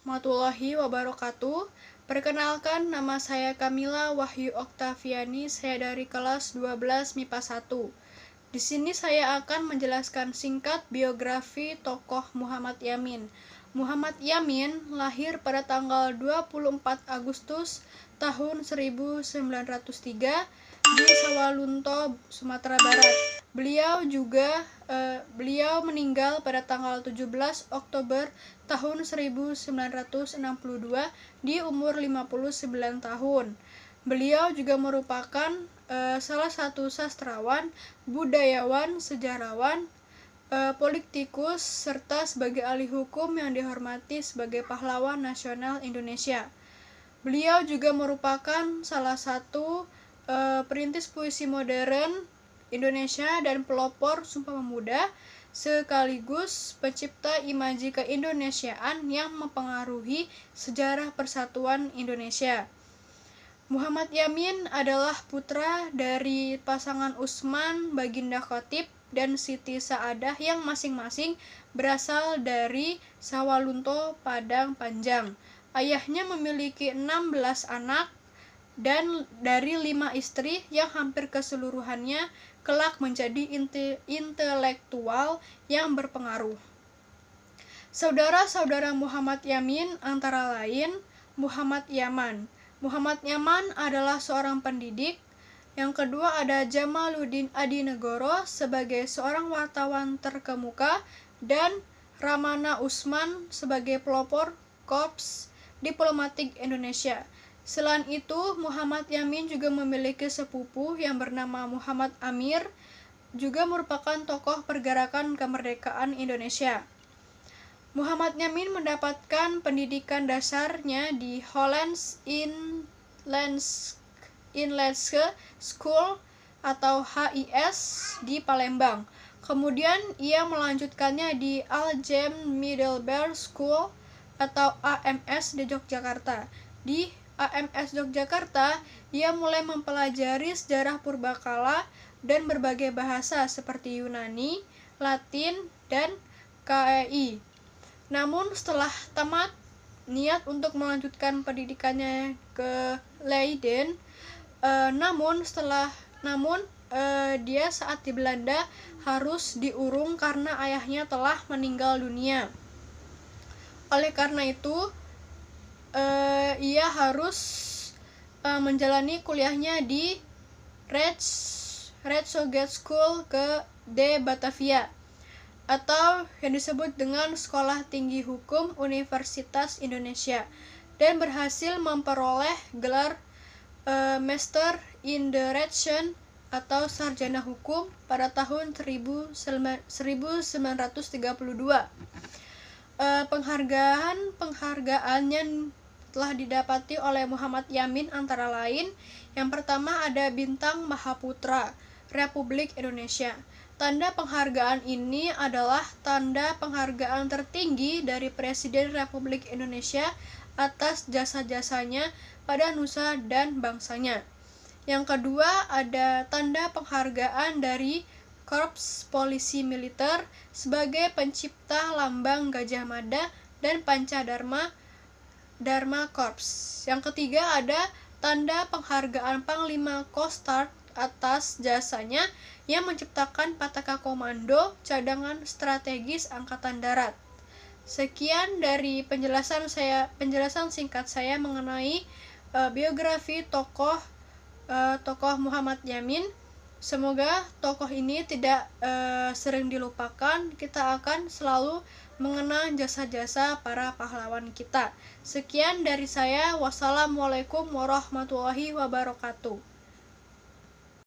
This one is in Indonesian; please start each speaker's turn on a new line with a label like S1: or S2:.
S1: warahmatullahi wabarakatuh. Perkenalkan, nama saya Kamila Wahyu Oktaviani, saya dari kelas 12 MIPA 1. Di sini saya akan menjelaskan singkat biografi tokoh Muhammad Yamin. Muhammad Yamin lahir pada tanggal 24 Agustus tahun 1903 di Sawalunto, Sumatera Barat. Beliau meninggal pada tanggal 17 Oktober tahun 1962 di umur 59 tahun. Beliau juga merupakan salah satu sastrawan, budayawan, sejarawan, politikus, serta sebagai ahli hukum yang dihormati sebagai pahlawan nasional Indonesia. Beliau juga merupakan salah satu perintis puisi modern Indonesia dan pelopor Sumpah Pemuda, sekaligus pencipta imaji keindonesiaan yang mempengaruhi sejarah persatuan Indonesia. Muhammad Yamin adalah putra dari pasangan Usman Baginda Khatib dan Siti Saadah yang masing-masing berasal dari Sawalunto, Padang Panjang. Ayahnya memiliki 16 anak dan dari 5 istri yang hampir keseluruhannya kelak menjadi intelektual yang berpengaruh. Saudara-saudara Muhammad Yamin antara lain Muhammad Yaman. Muhammad Yaman adalah seorang pendidik. Yang kedua ada Jamaluddin Adinegoro sebagai seorang wartawan terkemuka dan Ramana Usman sebagai pelopor Korps Diplomatik Indonesia. Selain itu, Muhammad Yamin juga memiliki sepupu yang bernama Muhammad Amir, juga merupakan tokoh pergerakan kemerdekaan Indonesia. Muhammad Yamin mendapatkan pendidikan dasarnya di Hollands Inlandse School atau HIS di Palembang. Kemudian ia melanjutkannya di Aljem Middelbare School atau AMS di Yogyakarta. Di AMS Yogyakarta, ia mulai mempelajari sejarah purbakala dan berbagai bahasa seperti Yunani, Latin, dan KEI. Namun setelah tamat, niat untuk melanjutkan pendidikannya ke Leiden. Dia saat di Belanda harus diurung karena ayahnya telah meninggal dunia. Oleh karena itu, ia harus menjalani kuliahnya di Rijkshogeschool School de Batavia atau yang disebut dengan Sekolah Tinggi Hukum Universitas Indonesia dan berhasil memperoleh gelar Master in the Rechten atau Sarjana Hukum pada tahun 1932. Penghargaan yang telah didapati oleh Muhammad Yamin antara lain, yang pertama ada Bintang Mahaputra Republik Indonesia. Tanda penghargaan ini adalah tanda penghargaan tertinggi dari Presiden Republik Indonesia atas jasa-jasanya pada nusa dan bangsanya. Yang kedua ada tanda penghargaan dari Korps Polisi Militer sebagai pencipta lambang Gajah Mada dan Dharma Korps. Yang ketiga ada tanda penghargaan Panglima Kostrat atas jasanya yang menciptakan Pataka Komando Cadangan Strategis Angkatan Darat. Sekian dari penjelasan singkat saya mengenai biografi tokoh Muhammad Yamin. Semoga tokoh ini tidak sering dilupakan. Kita akan selalu mengenang jasa-jasa para pahlawan kita. Sekian dari saya. Wassalamualaikum warahmatullahi wabarakatuh.